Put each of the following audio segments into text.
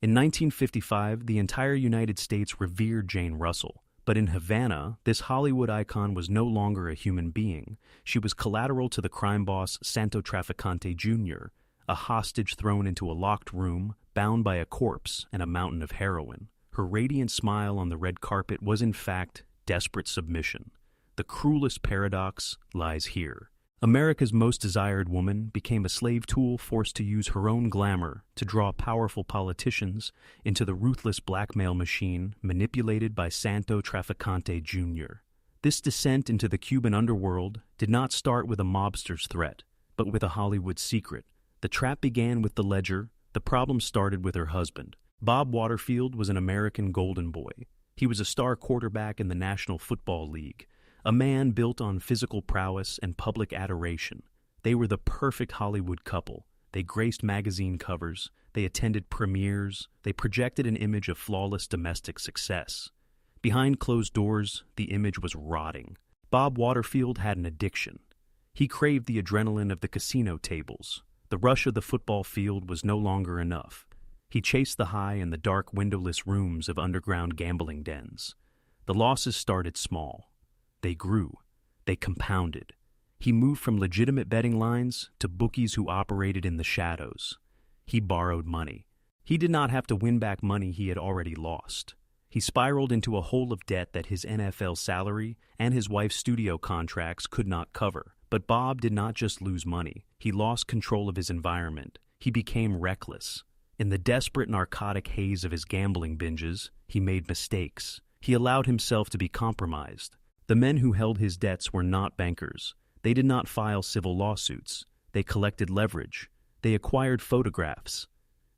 In 1955, the entire United States revered Jane Russell. But in Havana, this Hollywood icon was no longer a human being. She was collateral to the crime boss Santo Trafficante Jr., a hostage thrown into a locked room, bound by a corpse and a mountain of heroin. Her radiant smile on the red carpet was in fact desperate submission. The cruelest paradox lies here. America's most desired woman became a slave tool forced to use her own glamour to draw powerful politicians into the ruthless blackmail machine manipulated by Santo Trafficante Jr. This descent into the Cuban underworld did not start with a mobster's threat, but with a Hollywood secret. The trap began with the ledger. The problem started with her husband. Bob Waterfield was an American golden boy. He was a star quarterback in the National Football League, a man built on physical prowess and public adoration. They were the perfect Hollywood couple. They graced magazine covers, they attended premieres, they projected an image of flawless domestic success. Behind closed doors, the image was rotting. Bob Waterfield had an addiction. He craved the adrenaline of the casino tables. The rush of the football field was no longer enough. He chased the high in the dark windowless rooms of underground gambling dens. The losses started small. They grew. They compounded. He moved from legitimate betting lines to bookies who operated in the shadows. He borrowed money. He did not have to win back money he had already lost. He spiraled into a hole of debt that his NFL salary and his wife's studio contracts could not cover. But Bob did not just lose money. He lost control of his environment. He became reckless. In the desperate narcotic haze of his gambling binges, he made mistakes. He allowed himself to be compromised. The men who held his debts were not bankers. They did not file civil lawsuits. They collected leverage. They acquired photographs.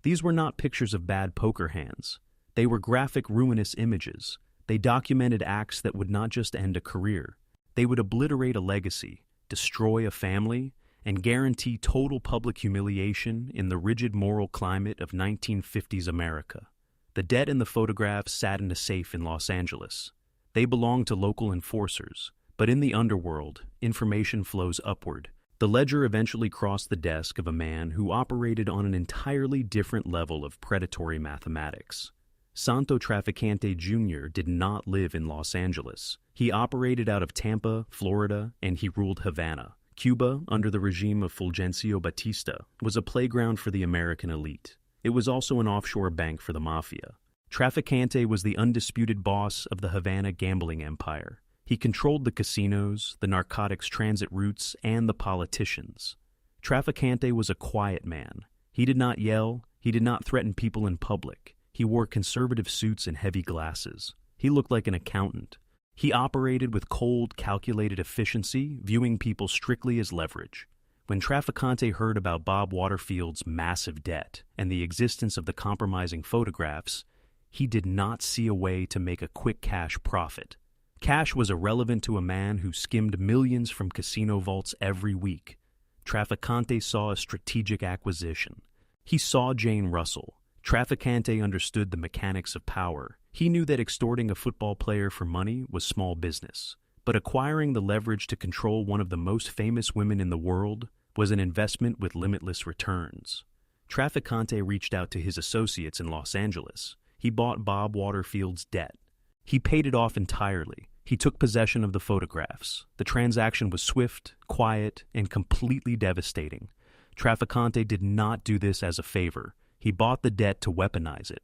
These were not pictures of bad poker hands. They were graphic, ruinous images. They documented acts that would not just end a career. They would obliterate a legacy, destroy a family, and guarantee total public humiliation in the rigid moral climate of 1950s America. The debt in the photographs sat in a safe in Los Angeles. They belonged to local enforcers, but in the underworld, information flows upward. The ledger eventually crossed the desk of a man who operated on an entirely different level of predatory mathematics. Santo Trafficante Jr. did not live in Los Angeles. He operated out of Tampa, Florida, and he ruled Havana. Cuba, under the regime of Fulgencio Batista, was a playground for the American elite. It was also an offshore bank for the Mafia. Trafficante was the undisputed boss of the Havana gambling empire. He controlled the casinos, the narcotics transit routes, and the politicians. Trafficante was a quiet man. He did not yell. He did not threaten people in public. He wore conservative suits and heavy glasses. He looked like an accountant. He operated with cold, calculated efficiency, viewing people strictly as leverage. When Trafficante heard about Bob Waterfield's massive debt and the existence of the compromising photographs, he did not see a way to make a quick cash profit. Cash was irrelevant to a man who skimmed millions from casino vaults every week. Trafficante saw a strategic acquisition. He saw Jane Russell. Trafficante understood the mechanics of power. He knew that extorting a football player for money was small business, but acquiring the leverage to control one of the most famous women in the world was an investment with limitless returns. Trafficante reached out to his associates in Los Angeles. He bought Bob Waterfield's debt. He paid it off entirely. He took possession of the photographs. The transaction was swift, quiet, and completely devastating. Trafficante did not do this as a favor. He bought the debt to weaponize it.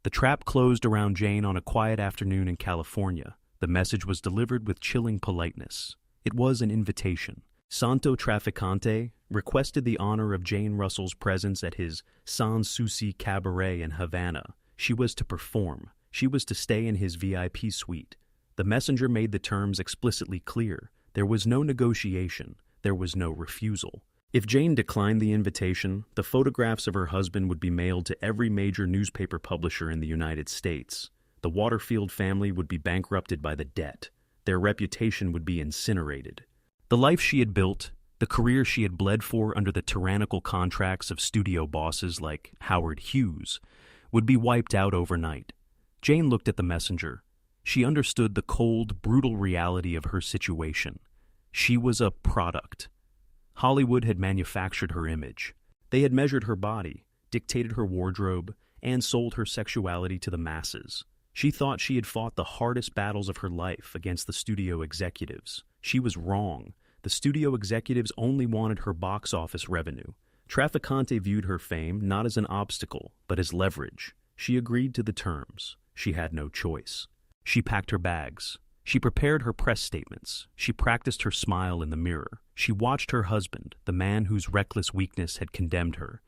The trap closed around Jane on a quiet afternoon in California. The message was delivered with chilling politeness. It was an invitation. Santo Trafficante requested the honor of Jane Russell's presence at his Sans Souci cabaret in Havana. She was to perform. She was to stay in his VIP suite. The messenger made the terms explicitly clear. There was no negotiation. There was no refusal. If Jane declined the invitation, the photographs of her husband would be mailed to every major newspaper publisher in the United States. The Waterfield family would be bankrupted by the debt. Their reputation would be incinerated. The life she had built, the career she had bled for under the tyrannical contracts of studio bosses like Howard Hughes, would be wiped out overnight. Jane looked at the messenger. She understood the cold, brutal reality of her situation. She was a product. Hollywood had manufactured her image. They had measured her body, dictated her wardrobe, and sold her sexuality to the masses. She thought she had fought the hardest battles of her life against the studio executives. She was wrong. The studio executives only wanted her box office revenue. Trafficante viewed her fame not as an obstacle, but as leverage. She agreed to the terms. She had no choice. She packed her bags. She prepared her press statements. She practiced her smile in the mirror. She watched her husband, the man whose reckless weakness had condemned her,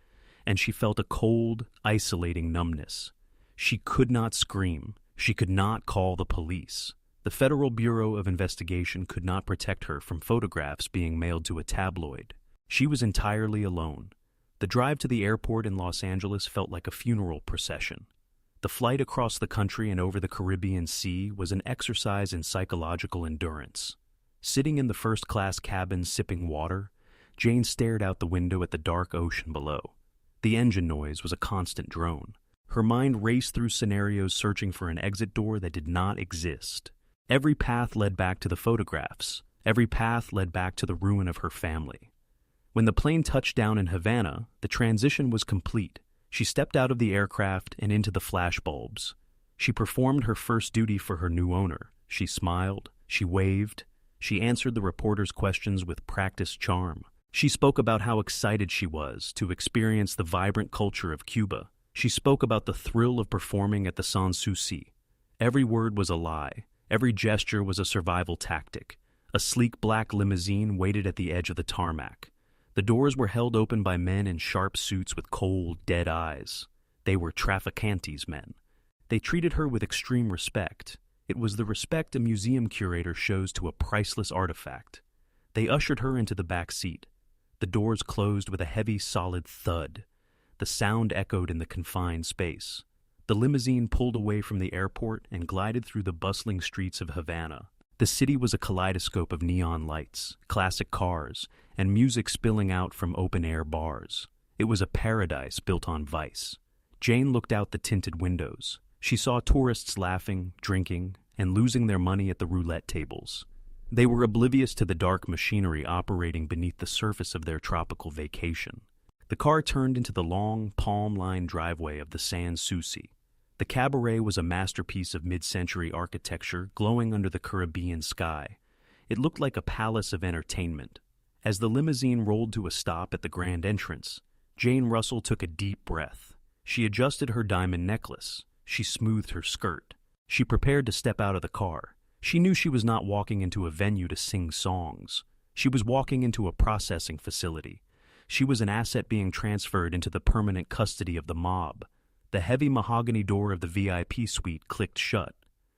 and she felt a cold, isolating numbness. She could not scream. She could not call the police. The Federal Bureau of Investigation could not protect her from photographs being mailed to a tabloid. She was entirely alone. The drive to the airport in Los Angeles felt like a funeral procession. The flight across the country and over the Caribbean Sea was an exercise in psychological endurance. Sitting in the first-class cabin sipping water, Jane stared out the window at the dark ocean below. The engine noise was a constant drone. Her mind raced through scenarios searching for an exit door that did not exist. Every path led back to the photographs. Every path led back to the ruin of her family. When the plane touched down in Havana, the transition was complete. She stepped out of the aircraft and into the flashbulbs. She performed her first duty for her new owner. She smiled. She waved. She answered the reporter's questions with practiced charm. She spoke about how excited she was to experience the vibrant culture of Cuba. She spoke about the thrill of performing at the Sans Souci. Every word was a lie. Every gesture was a survival tactic. A sleek black limousine waited at the edge of the tarmac. The doors were held open by men in sharp suits with cold, dead eyes. They were Trafficante's men. They treated her with extreme respect. It was the respect a museum curator shows to a priceless artifact. They ushered her into the back seat. The doors closed with a heavy, solid thud. The sound echoed in the confined space. The limousine pulled away from the airport and glided through the bustling streets of Havana. The city was a kaleidoscope of neon lights, classic cars, and music spilling out from open-air bars. It was a paradise built on vice. Jane looked out the tinted windows. She saw tourists laughing, drinking, and losing their money at the roulette tables. They were oblivious to the dark machinery operating beneath the surface of their tropical vacation. The car turned into the long, palm-lined driveway of the Sans Souci. The cabaret was a masterpiece of mid-century architecture glowing under the Caribbean sky. It looked like a palace of entertainment. As the limousine rolled to a stop at the grand entrance, Jane Russell took a deep breath. She adjusted her diamond necklace. She smoothed her skirt. She prepared to step out of the car. She knew she was not walking into a venue to sing songs. She was walking into a processing facility. She was an asset being transferred into the permanent custody of the mob. The heavy mahogany door of the VIP suite clicked shut.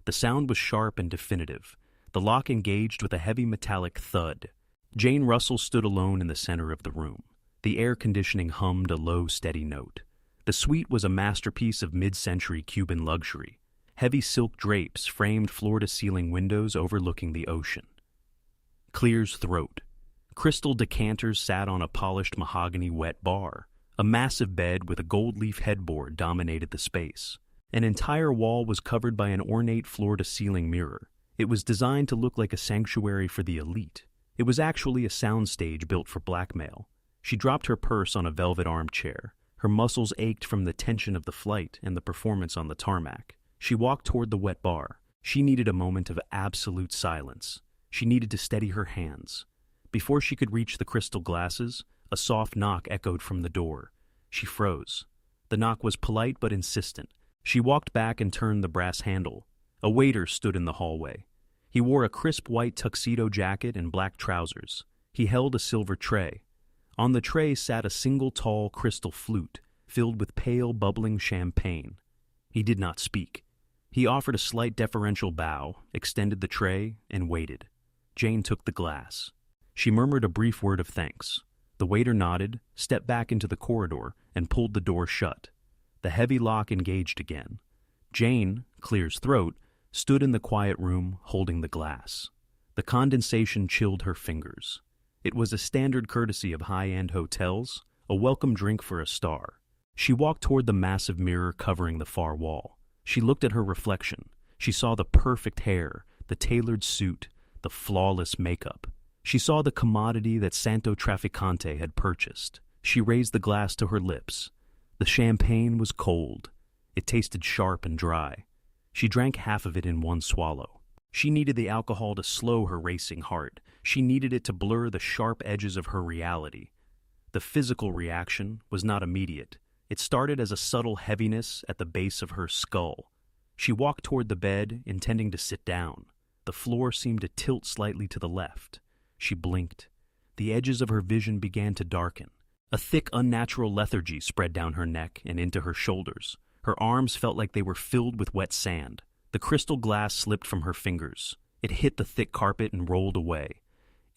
The sound was sharp and definitive. The lock engaged with a heavy metallic thud. Jane Russell stood alone in the center of the room. The air conditioning hummed a low, steady note. The suite was a masterpiece of mid-century Cuban luxury. Heavy silk drapes framed floor-to-ceiling windows overlooking the ocean. Clear's throat. Crystal decanters sat on a polished mahogany wet bar. A massive bed with a gold leaf headboard dominated the space. An entire wall was covered by an ornate floor-to-ceiling mirror. It was designed to look like a sanctuary for the elite. It was actually a soundstage built for blackmail. She dropped her purse on a velvet armchair. Her muscles ached from the tension of the flight and the performance on the tarmac. She walked toward the wet bar. She needed a moment of absolute silence. She needed to steady her hands. Before she could reach the crystal glasses, a soft knock echoed from the door. She froze. The knock was polite but insistent. She walked back and turned the brass handle. A waiter stood in the hallway. He wore a crisp white tuxedo jacket and black trousers. He held a silver tray. On the tray sat a single tall crystal flute, filled with pale, bubbling champagne. He did not speak. He offered a slight deferential bow, extended the tray, and waited. Jane took the glass. She murmured a brief word of thanks. The waiter nodded, stepped back into the corridor, and pulled the door shut. The heavy lock engaged again. Jane, Clear's throat, stood in the quiet room, holding the glass. The condensation chilled her fingers. It was a standard courtesy of high-end hotels, a welcome drink for a star. She walked toward the massive mirror covering the far wall. She looked at her reflection. She saw the perfect hair, the tailored suit, the flawless makeup. She saw the commodity that Santo Trafficante had purchased. She raised the glass to her lips. The champagne was cold. It tasted sharp and dry. She drank half of it in one swallow. She needed the alcohol to slow her racing heart. She needed it to blur the sharp edges of her reality. The physical reaction was not immediate. It started as a subtle heaviness at the base of her skull. She walked toward the bed, intending to sit down. The floor seemed to tilt slightly to the left. She blinked. The edges of her vision began to darken. A thick, unnatural lethargy spread down her neck and into her shoulders. Her arms felt like they were filled with wet sand. The crystal glass slipped from her fingers. It hit the thick carpet and rolled away.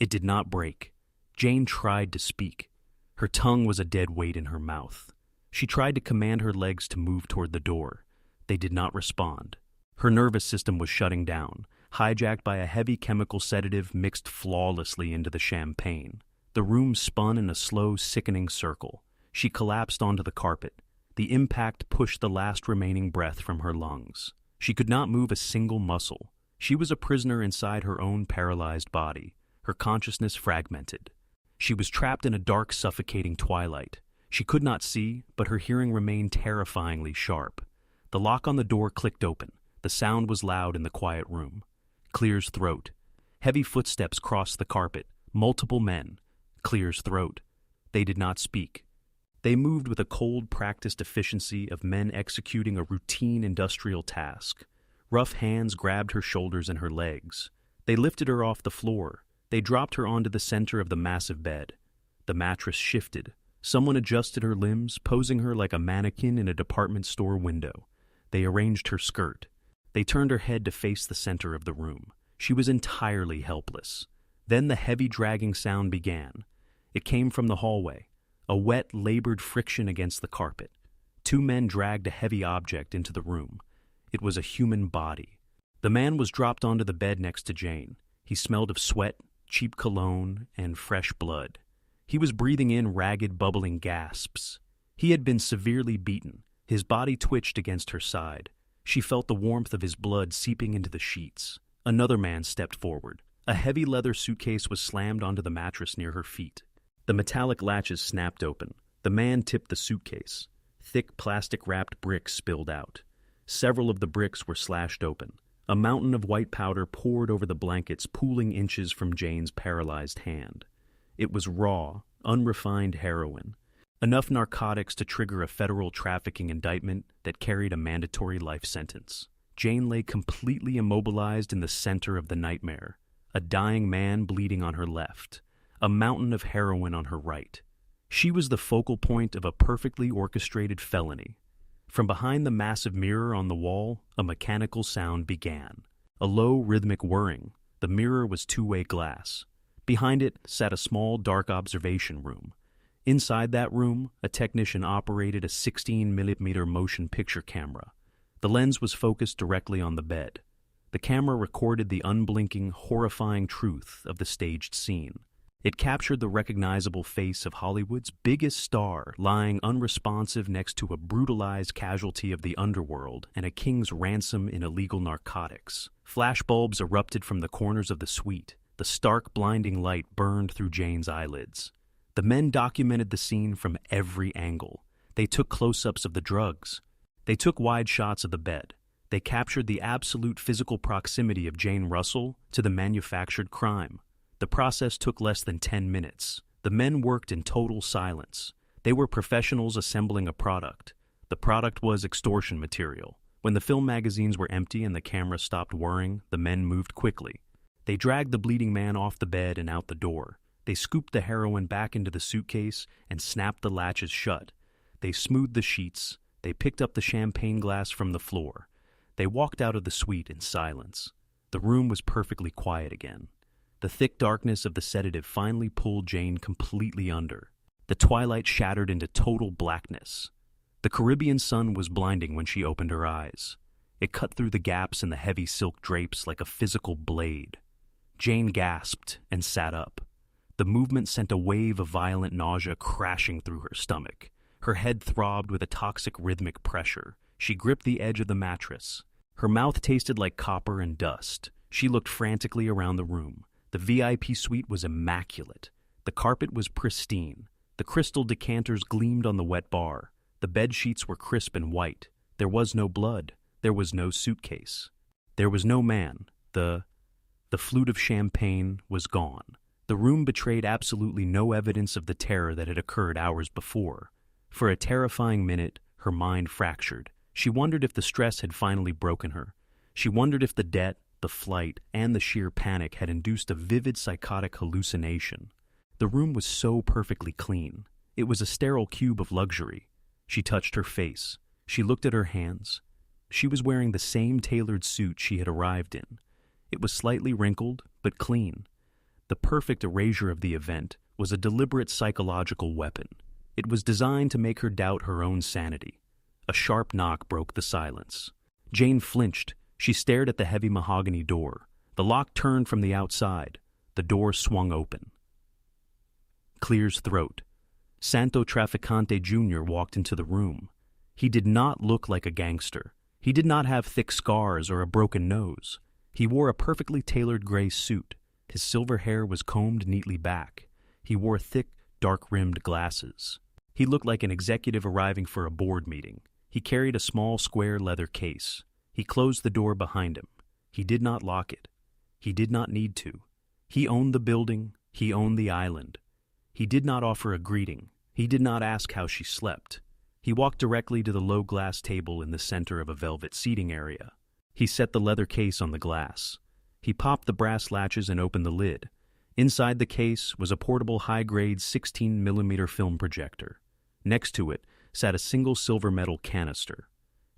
It did not break. Jane tried to speak. Her tongue was a dead weight in her mouth. She tried to command her legs to move toward the door. They did not respond. Her nervous system was shutting down, hijacked by a heavy chemical sedative mixed flawlessly into the champagne. The room spun in a slow, sickening circle. She collapsed onto the carpet. The impact pushed the last remaining breath from her lungs. She could not move a single muscle. She was a prisoner inside her own paralyzed body, her consciousness fragmented. She was trapped in a dark, suffocating twilight. She could not see, but her hearing remained terrifyingly sharp. The lock on the door clicked open. The sound was loud in the quiet room. Clear's throat. Heavy footsteps crossed the carpet. Multiple men. Clear's throat. They did not speak. They moved with a cold, practiced efficiency of men executing a routine industrial task. Rough hands grabbed her shoulders and her legs. They lifted her off the floor. They dropped her onto the center of the massive bed. The mattress shifted. Someone adjusted her limbs, posing her like a mannequin in a department store window. They arranged her skirt. They turned her head to face the center of the room. She was entirely helpless. Then the heavy dragging sound began. It came from the hallway, a wet, labored friction against the carpet. Two men dragged a heavy object into the room. It was a human body. The man was dropped onto the bed next to Jane. He smelled of sweat, cheap cologne, and fresh blood. He was breathing in ragged, bubbling gasps. He had been severely beaten. His body twitched against her side. She felt the warmth of his blood seeping into the sheets. Another man stepped forward. A heavy leather suitcase was slammed onto the mattress near her feet. The metallic latches snapped open. The man tipped the suitcase. Thick, plastic-wrapped bricks spilled out. Several of the bricks were slashed open. A mountain of white powder poured over the blankets, pooling inches from Jane's paralyzed hand. It was raw, unrefined heroin. Enough narcotics to trigger a federal trafficking indictment that carried a mandatory life sentence. Jane lay completely immobilized in the center of the nightmare. A dying man bleeding on her left. A mountain of heroin on her right. She was the focal point of a perfectly orchestrated felony. From behind the massive mirror on the wall, a mechanical sound began. A low, rhythmic whirring. The mirror was two-way glass. Behind it sat a small, dark observation room. Inside that room, a technician operated a 16mm motion picture camera. The lens was focused directly on the bed. The camera recorded the unblinking, horrifying truth of the staged scene. It captured the recognizable face of Hollywood's biggest star lying unresponsive next to a brutalized casualty of the underworld and a king's ransom in illegal narcotics. Flashbulbs erupted from the corners of the suite. The stark, blinding light burned through Jane's eyelids. The men documented the scene from every angle. They took close-ups of the drugs. They took wide shots of the bed. They captured the absolute physical proximity of Jane Russell to the manufactured crime. The process took less than 10 minutes. The men worked in total silence. They were professionals assembling a product. The product was extortion material. When the film magazines were empty and the camera stopped whirring, the men moved quickly. They dragged the bleeding man off the bed and out the door. They scooped the heroin back into the suitcase and snapped the latches shut. They smoothed the sheets. They picked up the champagne glass from the floor. They walked out of the suite in silence. The room was perfectly quiet again. The thick darkness of the sedative finally pulled Jane completely under. The twilight shattered into total blackness. The Caribbean sun was blinding when she opened her eyes. It cut through the gaps in the heavy silk drapes like a physical blade. Jane gasped and sat up. The movement sent a wave of violent nausea crashing through her stomach. Her head throbbed with a toxic rhythmic pressure. She gripped the edge of the mattress. Her mouth tasted like copper and dust. She looked frantically around the room. The VIP suite was immaculate. The carpet was pristine. The crystal decanters gleamed on the wet bar. The bed sheets were crisp and white. There was no blood. There was no suitcase. There was no man. The flute of champagne was gone. The room betrayed absolutely no evidence of the terror that had occurred hours before. For a terrifying minute, her mind fractured. She wondered if the stress had finally broken her. She wondered if the debt, the flight, and the sheer panic had induced a vivid psychotic hallucination. The room was so perfectly clean. It was a sterile cube of luxury. She touched her face. She looked at her hands. She was wearing the same tailored suit she had arrived in. It was slightly wrinkled, but clean. The perfect erasure of the event was a deliberate psychological weapon. It was designed to make her doubt her own sanity. A sharp knock broke the silence. Jane flinched. She stared at the heavy mahogany door. The lock turned from the outside. The door swung open. Clear's throat. Santo Trafficante Jr. walked into the room. He did not look like a gangster. He did not have thick scars or a broken nose. He wore a perfectly tailored gray suit. His silver hair was combed neatly back. He wore thick, dark-rimmed glasses. He looked like an executive arriving for a board meeting. He carried a small square leather case. He closed the door behind him. He did not lock it. He did not need to. He owned the building. He owned the island. He did not offer a greeting. He did not ask how she slept. He walked directly to the low glass table in the center of a velvet seating area. He set the leather case on the glass. He popped the brass latches and opened the lid. Inside the case was a portable high-grade 16mm film projector. Next to it sat a single silver metal canister.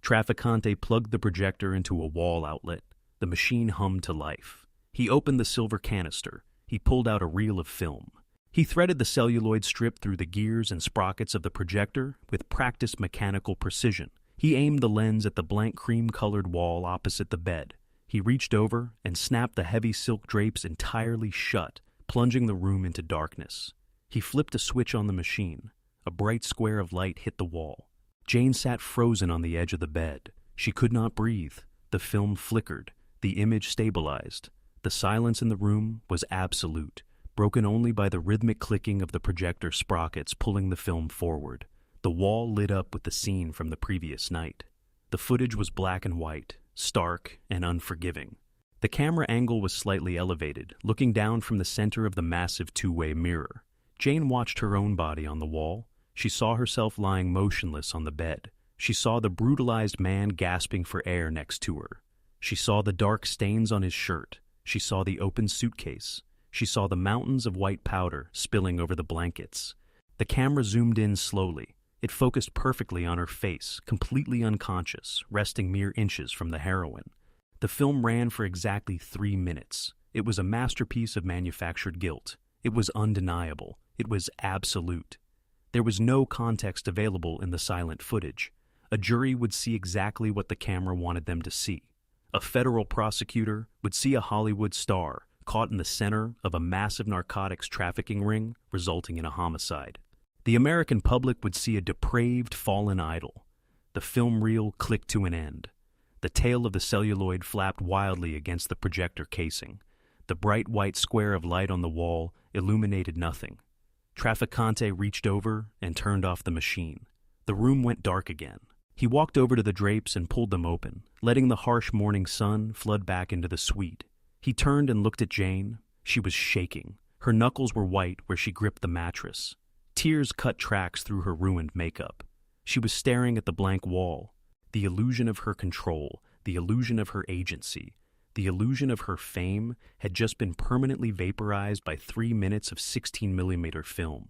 Trafficante plugged the projector into a wall outlet. The machine hummed to life. He opened the silver canister. He pulled out a reel of film. He threaded the celluloid strip through the gears and sprockets of the projector with practiced mechanical precision. He aimed the lens at the blank cream-colored wall opposite the bed. He reached over and snapped the heavy silk drapes entirely shut, plunging the room into darkness. He flipped a switch on the machine. A bright square of light hit the wall. Jane sat frozen on the edge of the bed. She could not breathe. The film flickered. The image stabilized. The silence in the room was absolute, broken only by the rhythmic clicking of the projector sprockets pulling the film forward. The wall lit up with the scene from the previous night. The footage was black and white, stark and unforgiving. The camera angle was slightly elevated, looking down from the center of the massive two-way mirror. Jane watched her own body on the wall. She saw herself lying motionless on the bed. She saw the brutalized man gasping for air next to her. She saw the dark stains on his shirt. She saw the open suitcase. She saw the mountains of white powder spilling over the blankets. The camera zoomed in slowly. It focused perfectly on her face, completely unconscious, resting mere inches from the heroine. The film ran for exactly 3 minutes. It was a masterpiece of manufactured guilt. It was undeniable. It was absolute. There was no context available in the silent footage. A jury would see exactly what the camera wanted them to see. A federal prosecutor would see a Hollywood star caught in the center of a massive narcotics trafficking ring, resulting in a homicide. The American public would see a depraved, fallen idol. The film reel clicked to an end. The tail of the celluloid flapped wildly against the projector casing. The bright white square of light on the wall illuminated nothing. Trafficante reached over and turned off the machine. The room went dark again. He walked over to the drapes and pulled them open, letting the harsh morning sun flood back into the suite. He turned and looked at Jane. She was shaking. Her knuckles were white where she gripped the mattress. Tears cut tracks through her ruined makeup. She was staring at the blank wall. The illusion of her control, the illusion of her agency, the illusion of her fame had just been permanently vaporized by 3 minutes of 16mm film.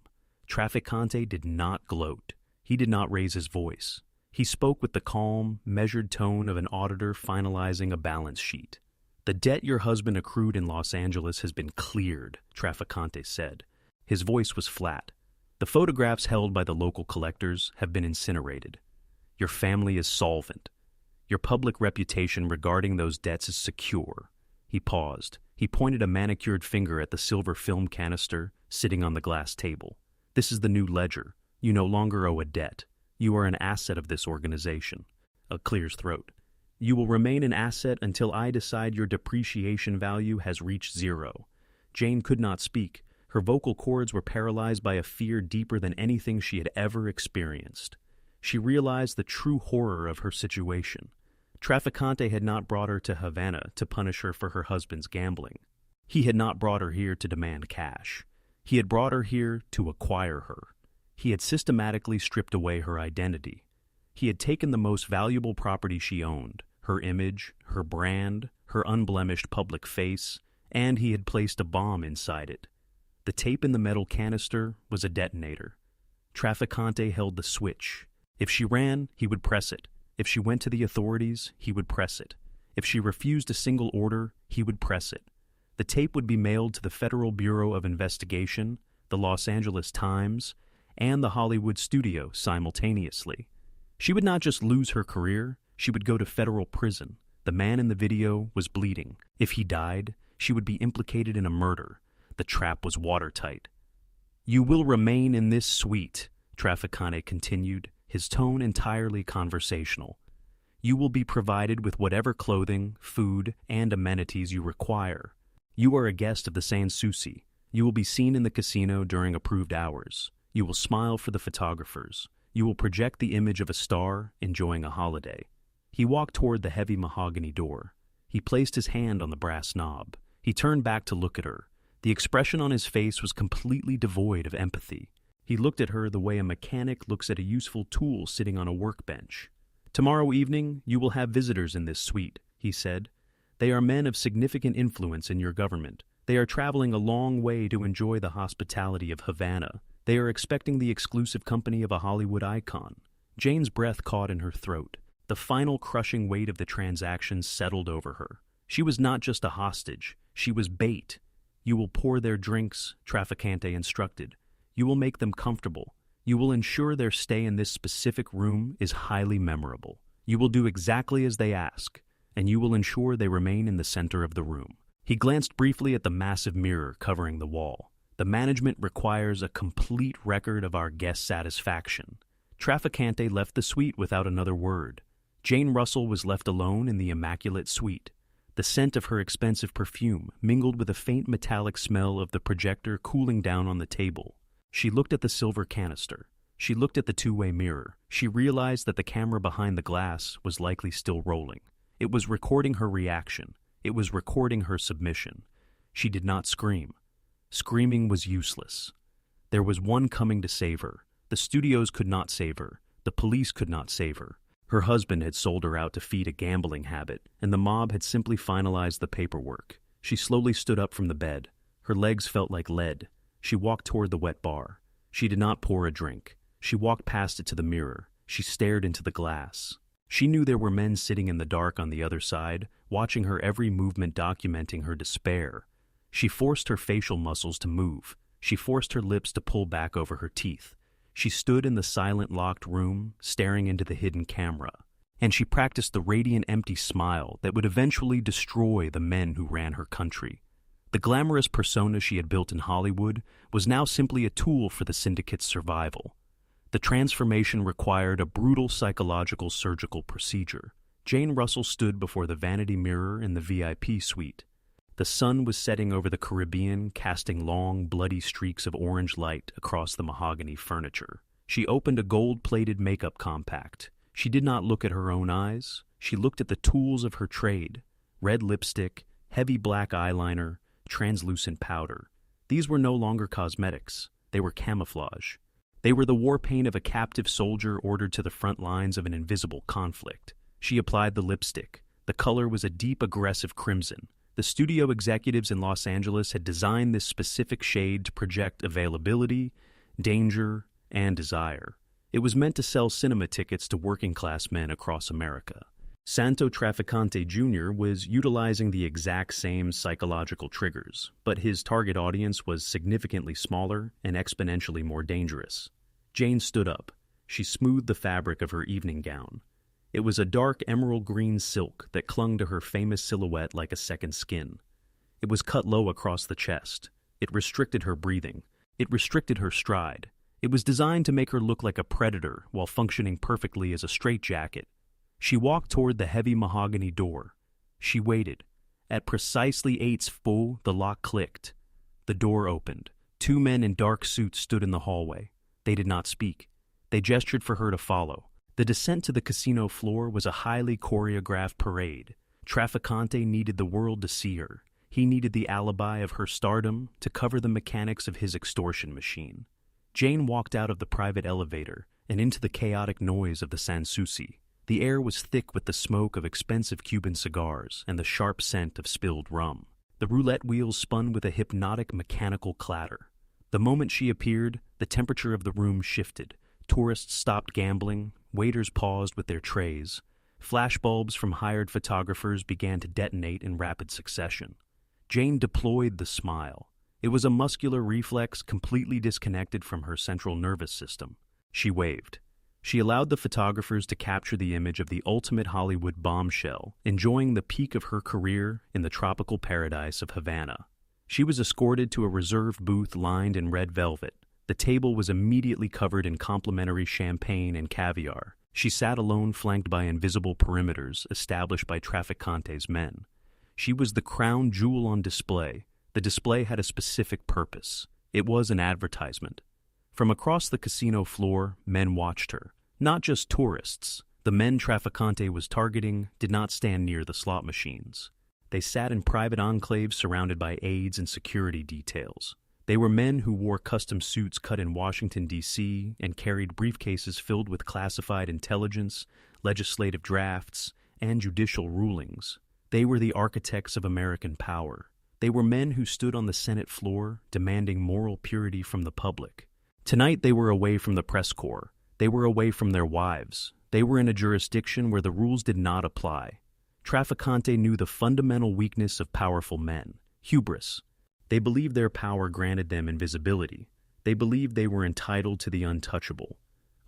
Trafficante did not gloat. He did not raise his voice. He spoke with the calm, measured tone of an auditor finalizing a balance sheet. "The debt your husband accrued in Los Angeles has been cleared," Trafficante said. His voice was flat. "The photographs held by the local collectors have been incinerated. Your family is solvent. Your public reputation regarding those debts is secure." He paused. He pointed a manicured finger at the silver film canister sitting on the glass table. "This is the new ledger. You no longer owe a debt. You are an asset of this organization." Clear's throat. "You will remain an asset until I decide your depreciation value has reached 0. Jane could not speak. Her vocal cords were paralyzed by a fear deeper than anything she had ever experienced. She realized the true horror of her situation. Trafficante had not brought her to Havana to punish her for her husband's gambling. He had not brought her here to demand cash. He had brought her here to acquire her. He had systematically stripped away her identity. He had taken the most valuable property she owned, her image, her brand, her unblemished public face, and he had placed a bomb inside it. The tape in the metal canister was a detonator. Trafficante held the switch. If she ran, he would press it. If she went to the authorities, he would press it. If she refused a single order, he would press it. The tape would be mailed to the Federal Bureau of Investigation, the Los Angeles Times, and the Hollywood studio simultaneously. She would not just lose her career, she would go to federal prison. The man in the video was bleeding. If he died, she would be implicated in a murder. The trap was watertight. "You will remain in this suite," Trafficante continued, his tone entirely conversational. "You will be provided with whatever clothing, food, and amenities you require. You are a guest of the Sans Souci. You will be seen in the casino during approved hours. You will smile for the photographers. You will project the image of a star enjoying a holiday." He walked toward the heavy mahogany door. He placed his hand on the brass knob. He turned back to look at her. The expression on his face was completely devoid of empathy. He looked at her the way a mechanic looks at a useful tool sitting on a workbench. "Tomorrow evening, you will have visitors in this suite," he said. "They are men of significant influence in your government. They are traveling a long way to enjoy the hospitality of Havana. They are expecting the exclusive company of a Hollywood icon." Jane's breath caught in her throat. The final crushing weight of the transaction settled over her. She was not just a hostage, she was bait. "You will pour their drinks," Trafficante instructed. "You will make them comfortable. You will ensure their stay in this specific room is highly memorable. You will do exactly as they ask, and you will ensure they remain in the center of the room." He glanced briefly at the massive mirror covering the wall. "The management requires a complete record of our guest satisfaction." Trafficante left the suite without another word. Jane Russell was left alone in the immaculate suite. The scent of her expensive perfume mingled with a faint metallic smell of the projector cooling down on the table. She looked at the silver canister. She looked at the two-way mirror. She realized that the camera behind the glass was likely still rolling. It was recording her reaction. It was recording her submission. She did not scream. Screaming was useless. There was one coming to save her. The studios could not save her. The police could not save her. Her husband had sold her out to feed a gambling habit, and the mob had simply finalized the paperwork. She slowly stood up from the bed. Her legs felt like lead. She walked toward the wet bar. She did not pour a drink. She walked past it to the mirror. She stared into the glass. She knew there were men sitting in the dark on the other side, watching her every movement, documenting her despair. She forced her facial muscles to move. She forced her lips to pull back over her teeth. She stood in the silent, locked room, staring into the hidden camera. And she practiced the radiant, empty smile that would eventually destroy the men who ran her country. The glamorous persona she had built in Hollywood was now simply a tool for the syndicate's survival. The transformation required a brutal psychological surgical procedure. Jane Russell stood before the vanity mirror in the VIP suite. The sun was setting over the Caribbean, casting long, bloody streaks of orange light across the mahogany furniture. She opened a gold-plated makeup compact. She did not look at her own eyes. She looked at the tools of her trade: red lipstick, heavy black eyeliner, translucent powder. These were no longer cosmetics. They were camouflage. They were the war paint of a captive soldier ordered to the front lines of an invisible conflict. She applied the lipstick. The color was a deep, aggressive crimson. The studio executives in Los Angeles had designed this specific shade to project availability, danger, and desire. It was meant to sell cinema tickets to working-class men across America. Santo Trafficante Jr. was utilizing the exact same psychological triggers, but his target audience was significantly smaller and exponentially more dangerous. Jane stood up. She smoothed the fabric of her evening gown. It was a dark emerald green silk that clung to her famous silhouette like a second skin. It was cut low across the chest. It restricted her breathing. It restricted her stride. It was designed to make her look like a predator while functioning perfectly as a straitjacket. She walked toward the heavy mahogany door. She waited. At precisely 8:00, the lock clicked. The door opened. Two men in dark suits stood in the hallway. They did not speak. They gestured for her to follow. The descent to the casino floor was a highly choreographed parade. Trafficante needed the world to see her. He needed the alibi of her stardom to cover the mechanics of his extortion machine. Jane walked out of the private elevator and into the chaotic noise of the Sans Souci. The air was thick with the smoke of expensive Cuban cigars and the sharp scent of spilled rum. The roulette wheels spun with a hypnotic mechanical clatter. The moment she appeared, the temperature of the room shifted. Tourists stopped gambling, waiters paused with their trays. Flashbulbs from hired photographers began to detonate in rapid succession. Jane deployed the smile. It was a muscular reflex completely disconnected from her central nervous system. She waved. She allowed the photographers to capture the image of the ultimate Hollywood bombshell, enjoying the peak of her career in the tropical paradise of Havana. She was escorted to a reserved booth lined in red velvet. The table was immediately covered in complimentary champagne and caviar. She sat alone, flanked by invisible perimeters established by Trafficante's men. She was the crown jewel on display. The display had a specific purpose. It was an advertisement. From across the casino floor, men watched her. Not just tourists. The men Trafficante was targeting did not stand near the slot machines. They sat in private enclaves surrounded by aides and security details. They were men who wore custom suits cut in Washington, D.C., and carried briefcases filled with classified intelligence, legislative drafts, and judicial rulings. They were the architects of American power. They were men who stood on the Senate floor, demanding moral purity from the public. Tonight they were away from the press corps. They were away from their wives. They were in a jurisdiction where the rules did not apply. Trafficante knew the fundamental weakness of powerful men: hubris. They believed their power granted them invisibility. They believed they were entitled to the untouchable.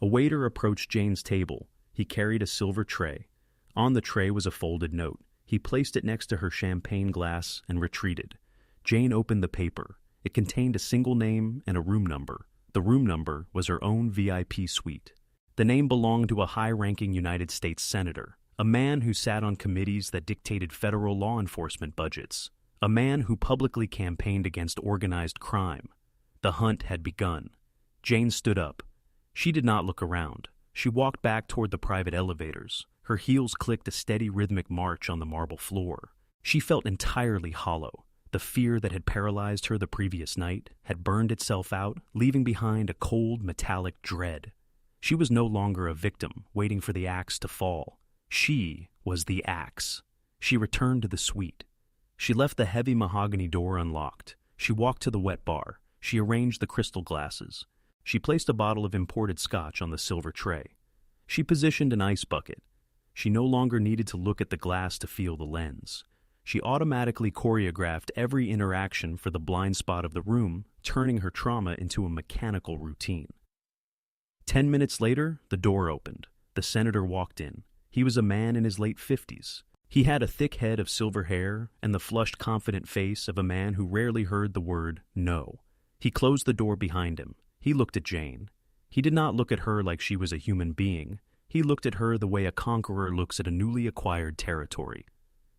A waiter approached Jane's table. He carried a silver tray. On the tray was a folded note. He placed it next to her champagne glass and retreated. Jane opened the paper. It contained a single name and a room number. The room number was her own VIP suite. The name belonged to a high-ranking United States senator, a man who sat on committees that dictated federal law enforcement budgets, a man who publicly campaigned against organized crime. The hunt had begun. Jane stood up. She did not look around. She walked back toward the private elevators. Her heels clicked a steady rhythmic march on the marble floor. She felt entirely hollow. The fear that had paralyzed her the previous night had burned itself out, leaving behind a cold, metallic dread. She was no longer a victim, waiting for the axe to fall. She was the axe. She returned to the suite. She left the heavy mahogany door unlocked. She walked to the wet bar. She arranged the crystal glasses. She placed a bottle of imported scotch on the silver tray. She positioned an ice bucket. She no longer needed to look at the glass to feel the lens. She automatically choreographed every interaction for the blind spot of the room, turning her trauma into a mechanical routine. 10 minutes later, the door opened. The senator walked in. He was a man in his late 50s. He had a thick head of silver hair and the flushed, confident face of a man who rarely heard the word no. He closed the door behind him. He looked at Jane. He did not look at her like she was a human being. He looked at her the way a conqueror looks at a newly acquired territory.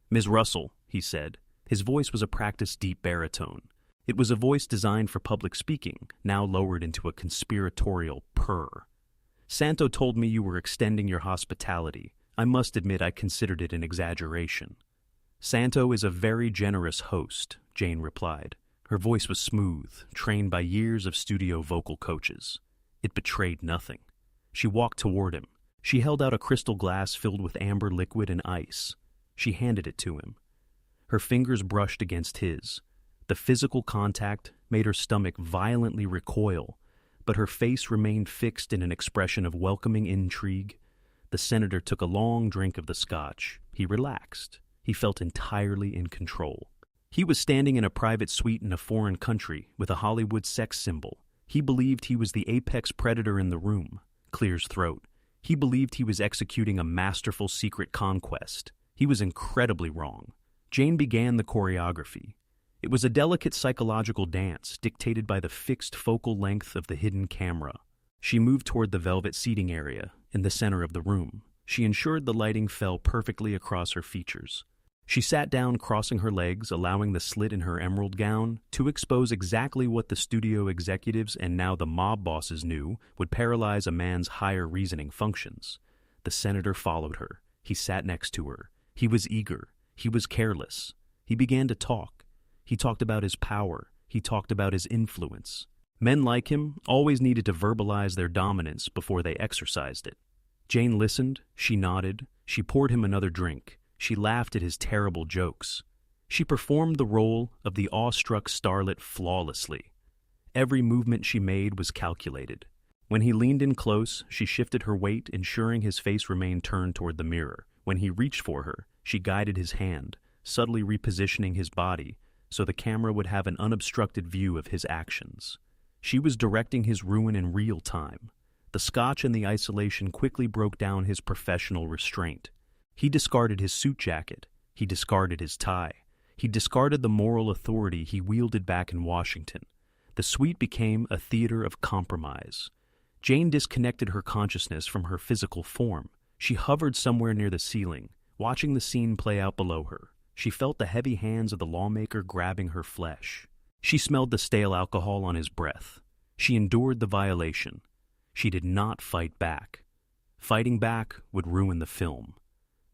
"Ms. Russell," he said. His voice was a practiced deep baritone. It was a voice designed for public speaking, now lowered into a conspiratorial purr. "Santo told me you were extending your hospitality. I must admit I considered it an exaggeration." "Santo is a very generous host," Jane replied. Her voice was smooth, trained by years of studio vocal coaches. It betrayed nothing. She walked toward him. She held out a crystal glass filled with amber liquid and ice. She handed it to him. Her fingers brushed against his. The physical contact made her stomach violently recoil, but her face remained fixed in an expression of welcoming intrigue. The senator took a long drink of the scotch. He relaxed. He felt entirely in control. He was standing in a private suite in a foreign country with a Hollywood sex symbol. He believed he was the apex predator in the room. Clear's throat. He believed he was executing a masterful secret conquest. He was incredibly wrong. Jane began the choreography. It was a delicate psychological dance dictated by the fixed focal length of the hidden camera. She moved toward the velvet seating area in the center of the room. She ensured the lighting fell perfectly across her features. She sat down, crossing her legs, allowing the slit in her emerald gown to expose exactly what the studio executives and now the mob bosses knew would paralyze a man's higher reasoning functions. The senator followed her. He sat next to her. He was eager. He was careless. He began to talk. He talked about his power. He talked about his influence. Men like him always needed to verbalize their dominance before they exercised it. Jane listened. She nodded. She poured him another drink. She laughed at his terrible jokes. She performed the role of the awestruck starlet flawlessly. Every movement she made was calculated. When he leaned in close, she shifted her weight, ensuring his face remained turned toward the mirror. When he reached for her, she guided his hand, subtly repositioning his body so the camera would have an unobstructed view of his actions. She was directing his ruin in real time. The scotch and the isolation quickly broke down his professional restraint. He discarded his suit jacket. He discarded his tie. He discarded the moral authority he wielded back in Washington. The suite became a theater of compromise. Jane disconnected her consciousness from her physical form. She hovered somewhere near the ceiling, watching the scene play out below her. She felt the heavy hands of the lawmaker grabbing her flesh. She smelled the stale alcohol on his breath. She endured the violation. She did not fight back. Fighting back would ruin the film.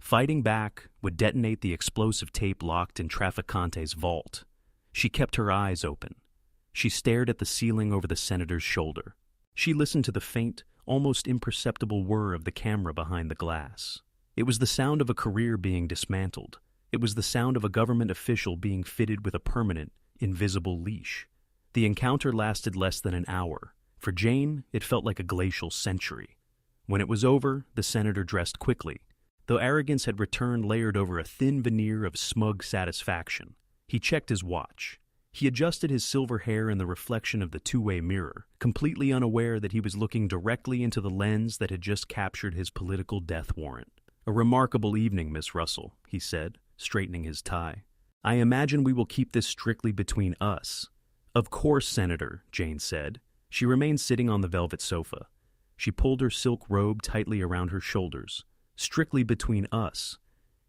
Fighting back would detonate the explosive tape locked in Trafficante's vault. She kept her eyes open. She stared at the ceiling over the senator's shoulder. She listened to the faint, almost imperceptible whir of the camera behind the glass. It was the sound of a career being dismantled. It was the sound of a government official being fitted with a permanent, invisible leash. The encounter lasted less than an hour. For Jane, it felt like a glacial century. When it was over, the senator dressed quickly. Though arrogance had returned layered over a thin veneer of smug satisfaction, he checked his watch. He adjusted his silver hair in the reflection of the two-way mirror, completely unaware that he was looking directly into the lens that had just captured his political death warrant. "A remarkable evening, Miss Russell," he said, straightening his tie. "I imagine we will keep this strictly between us." "Of course, Senator," Jane said. She remained sitting on the velvet sofa. She pulled her silk robe tightly around her shoulders. "Strictly between us."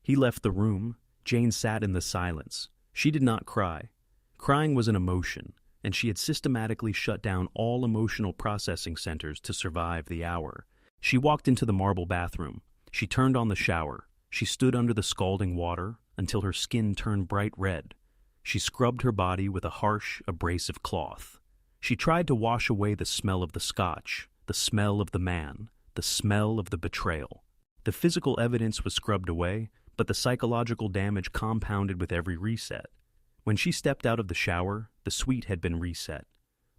He left the room. Jane sat in the silence. She did not cry. Crying was an emotion, and she had systematically shut down all emotional processing centers to survive the hour. She walked into the marble bathroom. She turned on the shower. She stood under the scalding water until her skin turned bright red. She scrubbed her body with a harsh, abrasive cloth. She tried to wash away the smell of the scotch, the smell of the man, the smell of the betrayal. The physical evidence was scrubbed away, but the psychological damage compounded with every reset. When she stepped out of the shower, the suite had been reset.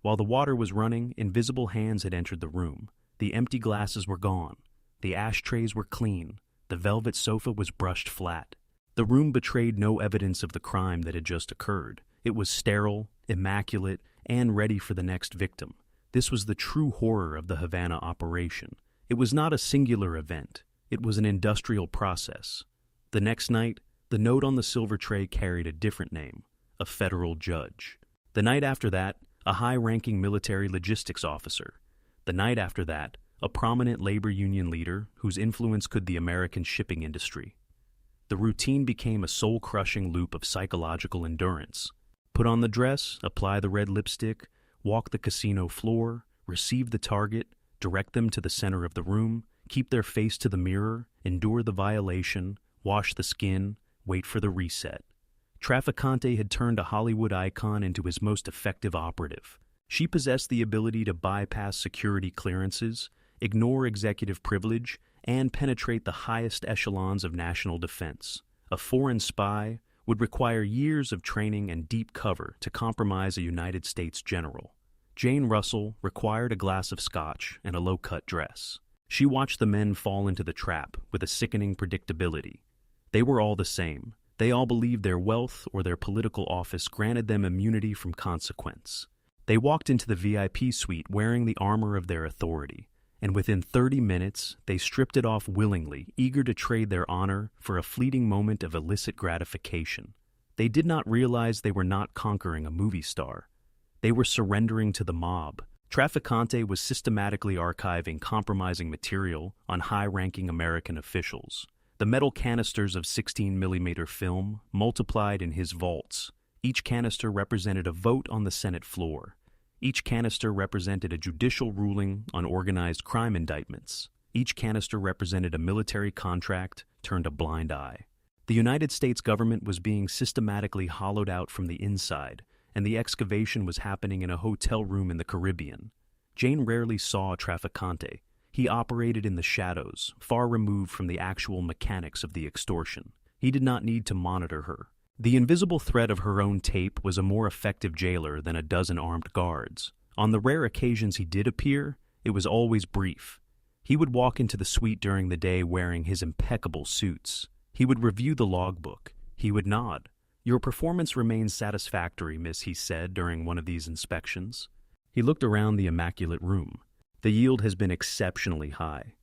While the water was running, invisible hands had entered the room. The empty glasses were gone. The ashtrays were clean. The velvet sofa was brushed flat. The room betrayed no evidence of the crime that had just occurred. It was sterile, immaculate, and ready for the next victim. This was the true horror of the Havana operation. It was not a singular event. It was an industrial process. The next night, the note on the silver tray carried a different name, a federal judge. The night after that, a high-ranking military logistics officer. The night after that, a prominent labor union leader whose influence could the American shipping industry. The routine became a soul-crushing loop of psychological endurance. Put on the dress, apply the red lipstick, walk the casino floor, receive the target, direct them to the center of the room, keep their face to the mirror, endure the violation, wash the skin, wait for the reset. Trafficante had turned a Hollywood icon into his most effective operative. She possessed the ability to bypass security clearances, ignore executive privilege, and penetrate the highest echelons of national defense. A foreign spy would require years of training and deep cover to compromise a United States general. Jane Russell required a glass of scotch and a low-cut dress. She watched the men fall into the trap with a sickening predictability. They were all the same. They all believed their wealth or their political office granted them immunity from consequence. They walked into the VIP suite wearing the armor of their authority, and within 30 minutes, they stripped it off willingly, eager to trade their honor for a fleeting moment of illicit gratification. They did not realize they were not conquering a movie star. They were surrendering to the mob. Trafficante was systematically archiving compromising material on high-ranking American officials. The metal canisters of 16mm film multiplied in his vaults. Each canister represented a vote on the Senate floor. Each canister represented a judicial ruling on organized crime indictments. Each canister represented a military contract turned a blind eye. The United States government was being systematically hollowed out from the inside, and the excavation was happening in a hotel room in the Caribbean. Jane rarely saw a trafficante. He operated in the shadows, far removed from the actual mechanics of the extortion. He did not need to monitor her. The invisible threat of her own tape was a more effective jailer than a dozen armed guards. On the rare occasions he did appear, it was always brief. He would walk into the suite during the day wearing his impeccable suits. He would review the logbook. He would nod. "Your performance remains satisfactory, miss," he said during one of these inspections. He looked around the immaculate room. The yield has been exceptionally high.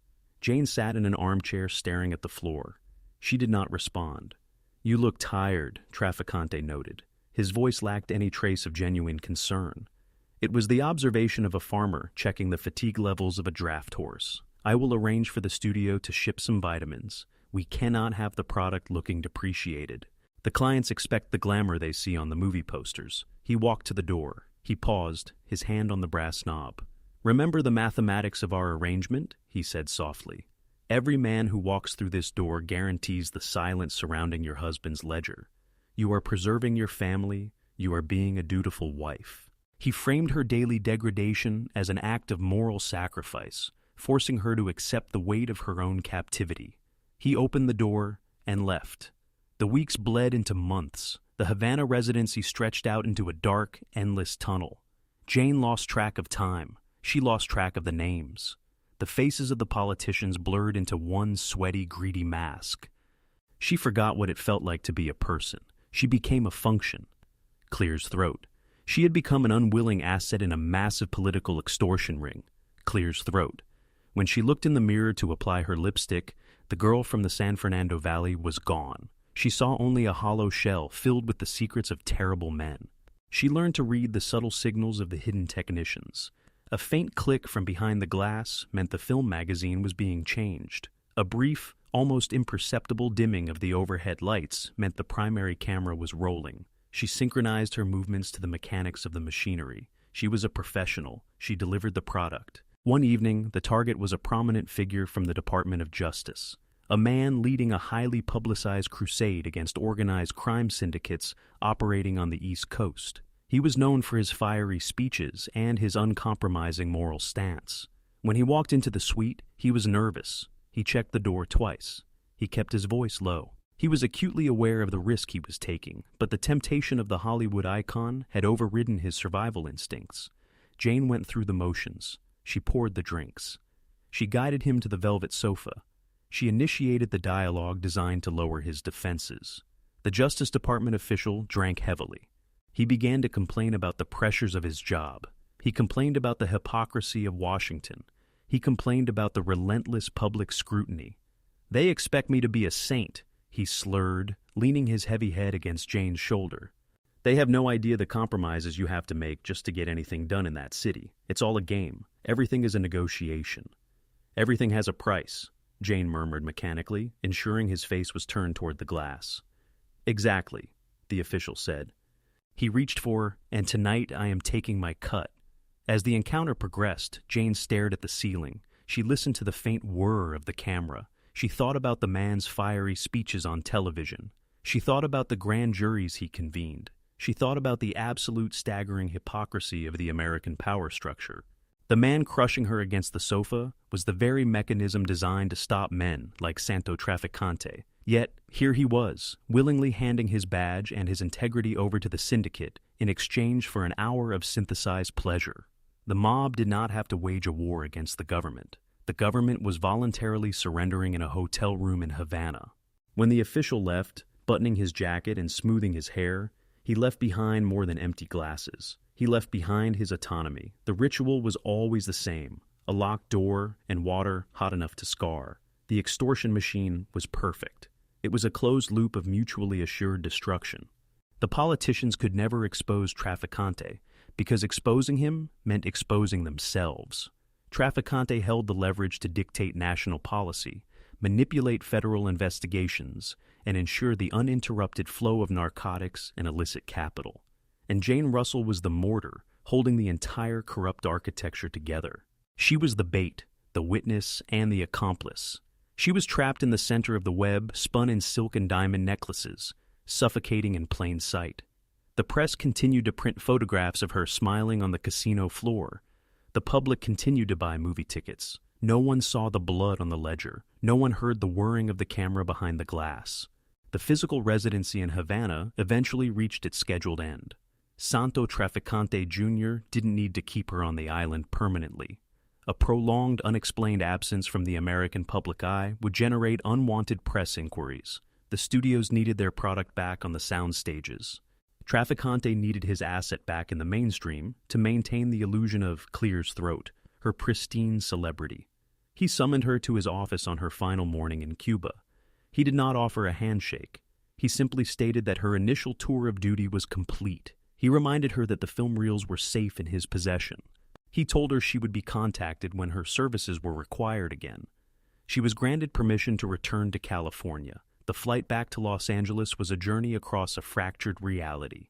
Jane sat in an armchair staring at the floor. She did not respond. "You look tired," Trafficante noted. His voice lacked any trace of genuine concern. It was the observation of a farmer checking the fatigue levels of a draft horse. "I will arrange for the studio to ship some vitamins. We cannot have the product looking depreciated. The clients expect the glamour they see on the movie posters." He walked to the door. He paused, his hand on the brass knob. "Remember the mathematics of our arrangement?" he said softly. "Every man who walks through this door guarantees the silence surrounding your husband's ledger. You are preserving your family. You are being a dutiful wife." He framed her daily degradation as an act of moral sacrifice, forcing her to accept the weight of her own captivity. He opened the door and left. The weeks bled into months. The Havana residency stretched out into a dark, endless tunnel. Jane lost track of time. She lost track of the names. The faces of the politicians blurred into one sweaty, greedy mask. She forgot what it felt like to be a person. She became a function. Clear's throat. She had become an unwilling asset in a massive political extortion ring. Clear's throat. When she looked in the mirror to apply her lipstick, the girl from the San Fernando Valley was gone. She saw only a hollow shell filled with the secrets of terrible men. She learned to read the subtle signals of the hidden technicians. A faint click from behind the glass meant the film magazine was being changed. A brief, almost imperceptible dimming of the overhead lights meant the primary camera was rolling. She synchronized her movements to the mechanics of the machinery. She was a professional. She delivered the product. One evening, the target was a prominent figure from the Department of Justice. A man leading a highly publicized crusade against organized crime syndicates operating on the East Coast. He was known for his fiery speeches and his uncompromising moral stance. When he walked into the suite, he was nervous. He checked the door twice. He kept his voice low. He was acutely aware of the risk he was taking, but the temptation of the Hollywood icon had overridden his survival instincts. Jane went through the motions. She poured the drinks. She guided him to the velvet sofa. She initiated the dialogue designed to lower his defenses. The Justice Department official drank heavily. He began to complain about the pressures of his job. He complained about the hypocrisy of Washington. He complained about the relentless public scrutiny. "They expect me to be a saint," he slurred, leaning his heavy head against Jane's shoulder. "They have no idea the compromises you have to make just to get anything done in that city. It's all a game. Everything is a negotiation. Everything has a price," Jane murmured mechanically, ensuring his face was turned toward the glass. "Exactly," the official said. He reached for, "And tonight I am taking my cut." As the encounter progressed, Jane stared at the ceiling. She listened to the faint whir of the camera. She thought about the man's fiery speeches on television. She thought about the grand juries he convened. She thought about the absolute staggering hypocrisy of the American power structure. The man crushing her against the sofa was the very mechanism designed to stop men like Santo Trafficante. Yet, here he was, willingly handing his badge and his integrity over to the syndicate in exchange for an hour of synthesized pleasure. The mob did not have to wage a war against the government. The government was voluntarily surrendering in a hotel room in Havana. When the official left, buttoning his jacket and smoothing his hair, he left behind more than empty glasses. He left behind his autonomy. The ritual was always the same: a locked door and water hot enough to scar. The extortion machine was perfect. It was a closed loop of mutually assured destruction. The politicians could never expose Trafficante, because exposing him meant exposing themselves. Trafficante held the leverage to dictate national policy, manipulate federal investigations, and ensure the uninterrupted flow of narcotics and illicit capital. And Jane Russell was the mortar, holding the entire corrupt architecture together. She was the bait, the witness, and the accomplice. She was trapped in the center of the web, spun in silk and diamond necklaces, suffocating in plain sight. The press continued to print photographs of her smiling on the casino floor. The public continued to buy movie tickets. No one saw the blood on the ledger. No one heard the whirring of the camera behind the glass. The physical residency in Havana eventually reached its scheduled end. Santo Trafficante Jr. didn't need to keep her on the island permanently. A prolonged, unexplained absence from the American public eye would generate unwanted press inquiries. The studios needed their product back on the sound stages. Trafficante needed his asset back in the mainstream to maintain the illusion of Clear's throat, her pristine celebrity. He summoned her to his office on her final morning in Cuba. He did not offer a handshake. He simply stated that her initial tour of duty was complete. He reminded her that the film reels were safe in his possession. He told her she would be contacted when her services were required again. She was granted permission to return to California. The flight back to Los Angeles was a journey across a fractured reality.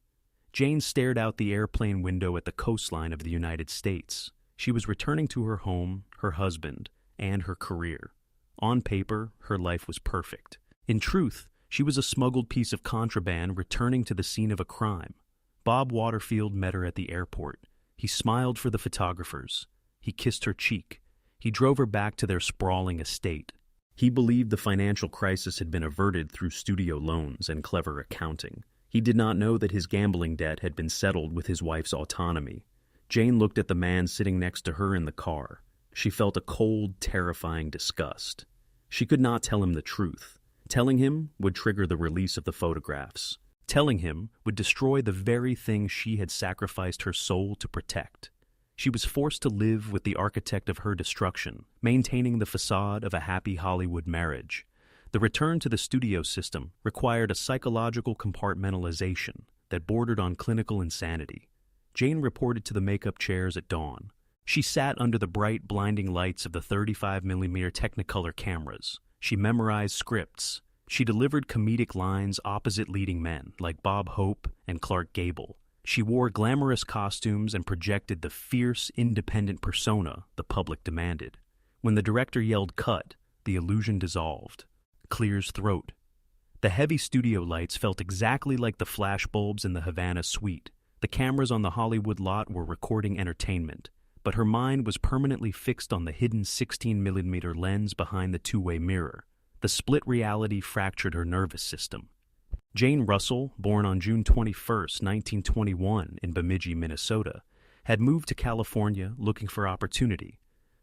Jane stared out the airplane window at the coastline of the United States. She was returning to her home, her husband, and her career. On paper, her life was perfect. In truth, she was a smuggled piece of contraband returning to the scene of a crime. Bob Waterfield met her at the airport. He smiled for the photographers. He kissed her cheek. He drove her back to their sprawling estate. He believed the financial crisis had been averted through studio loans and clever accounting. He did not know that his gambling debt had been settled with his wife's autonomy. Jane looked at the man sitting next to her in the car. She felt a cold, terrifying disgust. She could not tell him the truth. Telling him would trigger the release of the photographs. Telling him would destroy the very thing she had sacrificed her soul to protect. She was forced to live with the architect of her destruction, maintaining the facade of a happy Hollywood marriage. The return to the studio system required a psychological compartmentalization that bordered on clinical insanity. Jane reported to the makeup chairs at dawn. She sat under the bright, blinding lights of the 35mm Technicolor cameras. She memorized scripts. She delivered comedic lines opposite leading men like Bob Hope and Clark Gable. She wore glamorous costumes and projected the fierce, independent persona the public demanded. When the director yelled cut, the illusion dissolved. Clear's throat. The heavy studio lights felt exactly like the flashbulbs in the Havana suite. The cameras on the Hollywood lot were recording entertainment, but her mind was permanently fixed on the hidden 16mm lens behind the two-way mirror. The split reality fractured her nervous system. Jane Russell, born on June 21, 1921 in Bemidji, Minnesota, had moved to California looking for opportunity.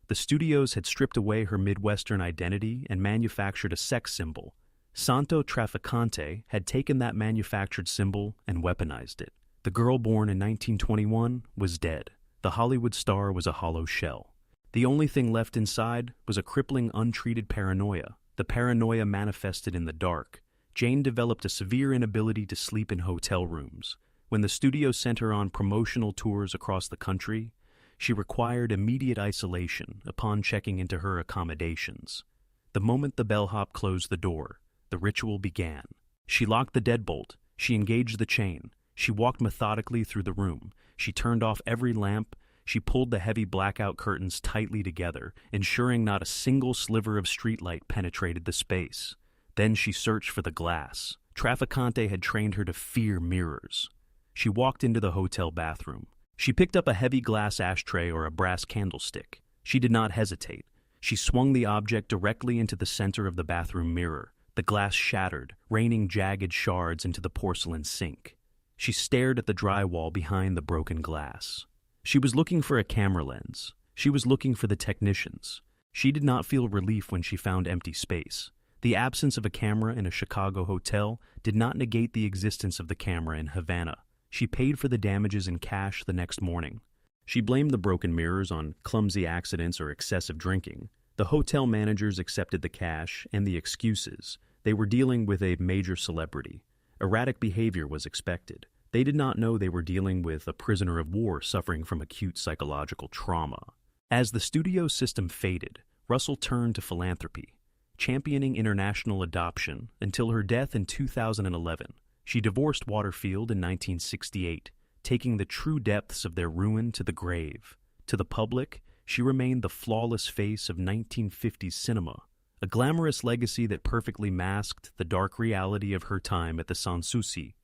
The studios had stripped away her Midwestern identity and manufactured a sex symbol. Santo Trafficante had taken that manufactured symbol and weaponized it. The girl born in 1921 was dead. The Hollywood star was a hollow shell. The only thing left inside was a crippling, untreated paranoia. The paranoia manifested in the dark. Jane developed a severe inability to sleep in hotel rooms. When the studio sent her on promotional tours across the country, she required immediate isolation upon checking into her accommodations. The moment the bellhop closed the door, the ritual began. She locked the deadbolt. She engaged the chain. She walked methodically through the room. She turned off every lamp. She pulled the heavy blackout curtains tightly together, ensuring not a single sliver of streetlight penetrated the space. Then she searched for the glass. Trafficante had trained her to fear mirrors. She walked into the hotel bathroom. She picked up a heavy glass ashtray or a brass candlestick. She did not hesitate. She swung the object directly into the center of the bathroom mirror. The glass shattered, raining jagged shards into the porcelain sink. She stared at the drywall behind the broken glass. She was looking for a camera lens. She was looking for the technicians. She did not feel relief when she found empty space. The absence of a camera in a Chicago hotel did not negate the existence of the camera in Havana. She paid for the damages in cash the next morning. She blamed the broken mirrors on clumsy accidents or excessive drinking. The hotel managers accepted the cash and the excuses. They were dealing with a major celebrity. Erratic behavior was expected. They did not know they were dealing with a prisoner of war suffering from acute psychological trauma. As the studio system faded, Russell turned to philanthropy, championing international adoption until her death in 2011. She divorced Waterfield in 1968, taking the true depths of their ruin to the grave. To the public, she remained the flawless face of 1950s cinema, a glamorous legacy that perfectly masked the dark reality of her time at the Sans Souci.